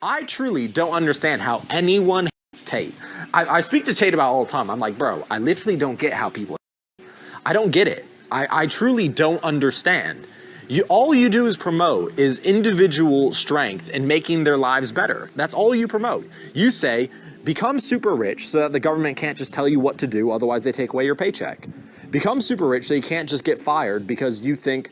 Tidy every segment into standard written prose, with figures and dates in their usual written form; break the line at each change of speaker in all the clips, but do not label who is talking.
I truly don't understand how anyone hates Tate. I speak to Tate about it all the time. I'm like, bro, I literally don't get how people. I don't get it. I truly don't understand. All you do is promote is individual strength and making their lives better. That's all you promote. You say, become super rich so that the government can't just tell you what to do, otherwise they take away your paycheck. Become super rich so you can't just get fired because you think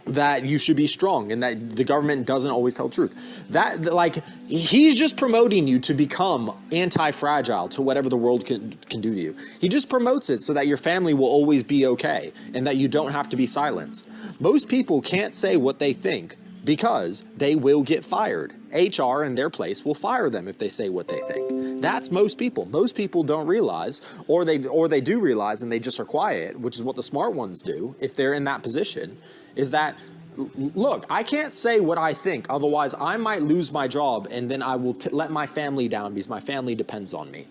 that you should be strong and that the government doesn't always tell the truth. Like, he's just promoting you to become anti-fragile to whatever the world can do to you. He just promotes it so that your family will always be okay and that you don't have to be silenced. Most people can't say what they think because they will get fired. HR in their place will fire them if they say what they think. That's most people. Most people don't realize, or they do realize and they just are quiet, which is what the smart ones do if they're in that position, is that, look, I can't say what I think, otherwise I might lose my job and then I will let my family down because my family depends on me.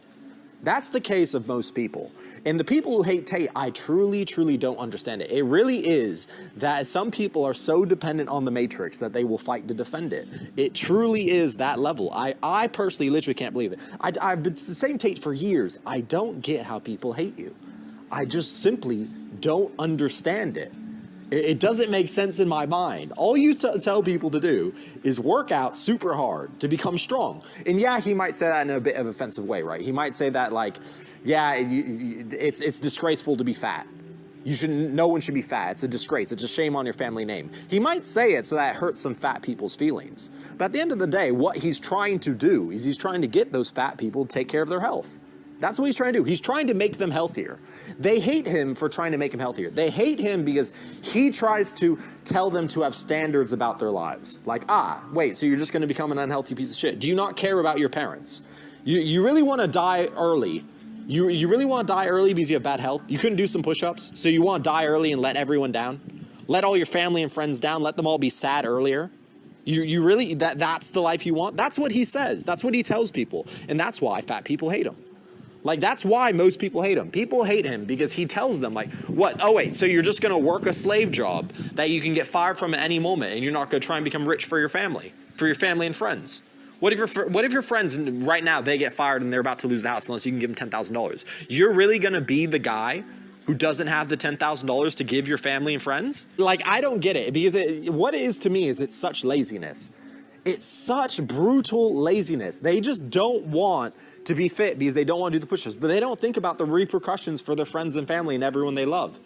That's the case of most people. And the people who hate Tate, I truly, truly don't understand it. It really is that some people are so dependent on the Matrix that they will fight to defend it. It truly is that level. I personally literally can't believe it. I've been saying Tate for years. I don't get how people hate you. I just simply don't understand it. It doesn't make sense in my mind. All you tell people to do is work out super hard to become strong. And yeah, he might say that in a bit of an offensive way, right? He might say that like, yeah, it's disgraceful to be fat. No one should be fat. It's a disgrace. It's a shame on your family name. He might say it so that it hurts some fat people's feelings. But at the end of the day, what he's trying to do is he's trying to get those fat people to take care of their health. That's what he's trying to do. He's trying to make them healthier. They hate him for trying to make them healthier. They hate him because he tries to tell them to have standards about their lives. Like, wait, so you're just going to become an unhealthy piece of shit. Do you not care about your parents? You really want to die early. You really want to die early because you have bad health? You couldn't do some push-ups, so you want to die early and let everyone down? Let all your family and friends down? Let them all be sad earlier? You really, that's the life you want? That's what he says. That's what he tells people. And that's why fat people hate him. Like, that's why most people hate him. People hate him because he tells them, like, what? Oh, wait, so you're just going to work a slave job that you can get fired from at any moment and you're not going to try and become rich for your family and friends? What if your friends right now, they get fired and they're about to lose the house unless you can give them $10,000? You're really going to be the guy who doesn't have the $10,000 to give your family and friends? Like, I don't get it because what it is to me is it's such laziness. It's such brutal laziness. They just don't want to be fit because they don't want to do the push-ups, but they don't think about the repercussions for their friends and family and everyone they love.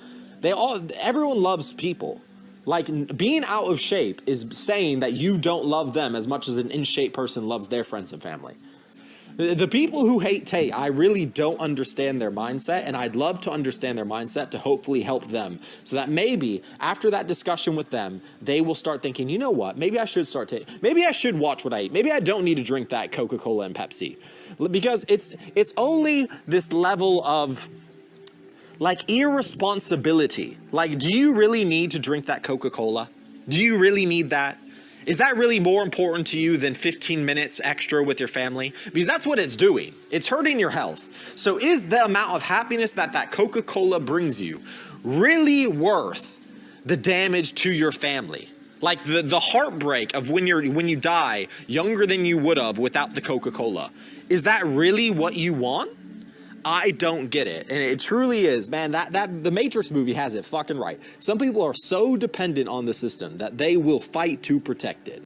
Everyone loves people. Like, being out of shape is saying that you don't love them as much as an in-shape person loves their friends and family. The people who hate Tate, I really don't understand their mindset, and I'd love to understand their mindset to hopefully help them so that maybe after that discussion with them, they will start thinking, you know what, maybe I should start Tate. Maybe I should watch what I eat. Maybe I don't need to drink that Coca-Cola and Pepsi. Because it's only this level of, like, irresponsibility. Like, do you really need to drink that Coca-Cola? Do you really need that? Is that really more important to you than 15 minutes extra with your family? Because that's what it's doing. It's hurting your health. So is the amount of happiness that Coca-Cola brings you really worth the damage to your family? Like the heartbreak of when you die younger than you would have without the Coca-Cola. Is that really what you want? I don't get it. And it truly is, man, the Matrix movie has it fucking right. Some people are so dependent on the system that they will fight to protect it.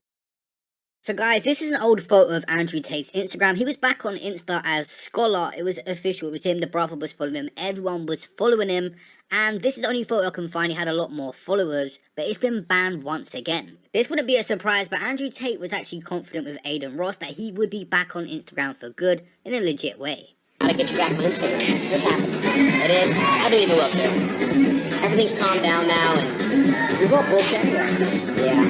So guys, this is an old photo of Andrew Tate's Instagram. He was back on Insta as Scholar. It was official. It was him. The brother was following him. Everyone was following him. And this is the only photo I can find. He had a lot more followers, but it's been banned once again. This wouldn't be a surprise, but Andrew Tate was actually confident with Aiden Ross that he would be back on Instagram for good in a legit way.
I get you back on Instagram. What's happening? It is. I don't even know what to. Everything's calmed down now, and we've all bullshit anyway. Yeah.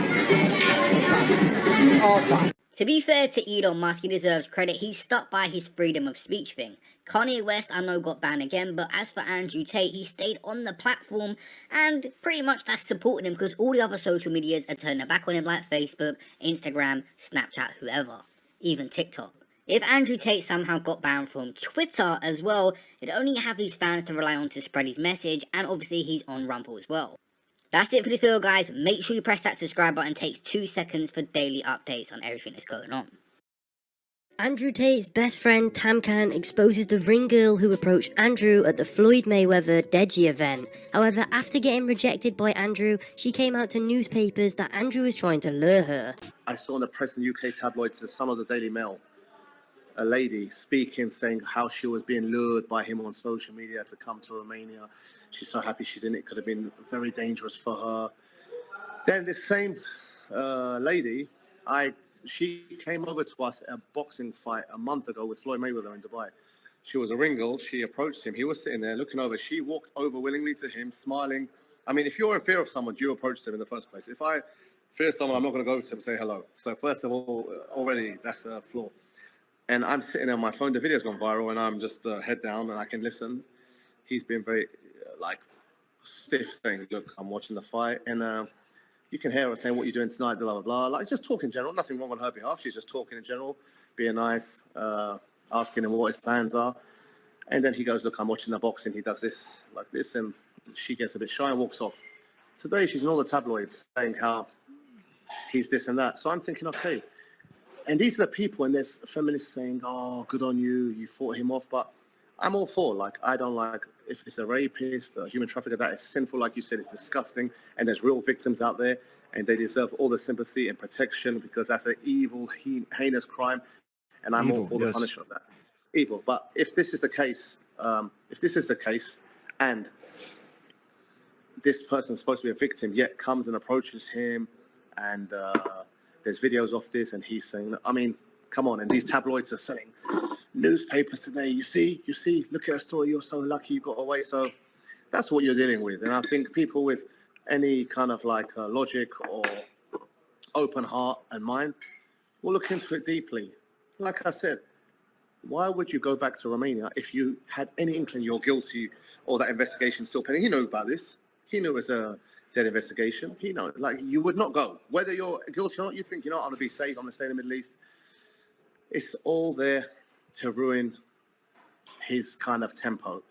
All fine.
To be fair to Elon Musk, he deserves credit. He stuck by his freedom of speech thing. Kanye West, I know, got banned again, but as for Andrew Tate, he stayed on the platform, and pretty much that's supporting him because all the other social medias are turning their back on him, like Facebook, Instagram, Snapchat, whoever, even TikTok. If Andrew Tate somehow got banned from Twitter as well, it'd only have his fans to rely on to spread his message, and obviously he's on Rumble as well. That's it for this video, guys. Make sure you press that subscribe button. It takes 2 seconds for daily updates on everything that's going on.
Andrew Tate's best friend Tamcan exposes the ring girl who approached Andrew at the Floyd Mayweather Deji event. However, after getting rejected by Andrew, she came out to newspapers that Andrew was trying to lure her.
I saw in the press in UK tabloids, the Sun of the Daily Mail, a lady speaking, saying how she was being lured by him on social media to come to Romania. She's so happy she didn't. It could have been very dangerous for her. Then this same lady, she came over to us at a boxing fight a month ago with Floyd Mayweather in Dubai. She was a ring girl. She approached him. He was sitting there looking over. She walked over willingly to him, smiling. I mean, if you're in fear of someone, you approach them in the first place. If I fear someone, I'm not going to go to them and say hello. So first of all, already that's a flaw. And I'm sitting there on my phone. The video's gone viral, and I'm just head down, and I can listen. He's been very stiff, saying, "Look, I'm watching the fight," and you can hear her saying, "What are you doing tonight?" Blah blah blah. Like just talk in general. Nothing wrong on her behalf. She's just talking in general, being nice, asking him what his plans are. And then he goes, "Look, I'm watching the boxing." He does this like this, and she gets a bit shy and walks off. Today, she's in all the tabloids saying how he's this and that. So I'm thinking, okay. And these are the people, and there's feminists saying, "Oh, good on you, you fought him off." But I'm all for, I don't like, if it's a rapist, a human trafficker, that is sinful, like you said, it's disgusting. And there's real victims out there, and they deserve all the sympathy and protection because that's an evil, heinous crime. And I'm all for the punishment of that. Evil. But if this is the case, and this person's supposed to be a victim, yet comes and approaches him, and there's videos of this, and he's saying, I mean, come on, and these tabloids are selling newspapers today. You see, look at a story, you're so lucky you got away. So that's what you're dealing with. And I think people with any kind of logic or open heart and mind will look into it deeply. Like I said, why would you go back to Romania if you had any inkling you're guilty or that investigation still pending? He knew about this. He knew it was a dead investigation. He knows, you would not go. Whether you're guilty or not, you think, I'm going to be safe, I'm going to stay in the Middle East. It's all there to ruin his kind of tempo,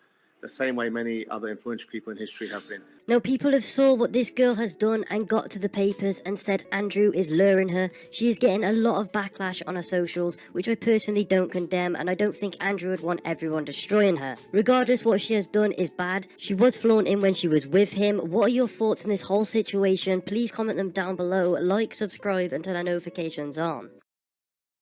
the same way many other influential people in history have been.
Now, people have saw what this girl has done and got to the papers and said Andrew is luring her. She is getting a lot of backlash on her socials, which I personally don't condemn, and I don't think Andrew would want everyone destroying her. Regardless, what she has done is bad. She was flaunting when she was with him. What are your thoughts on this whole situation? Please comment them down below, like, subscribe, and turn our notifications on.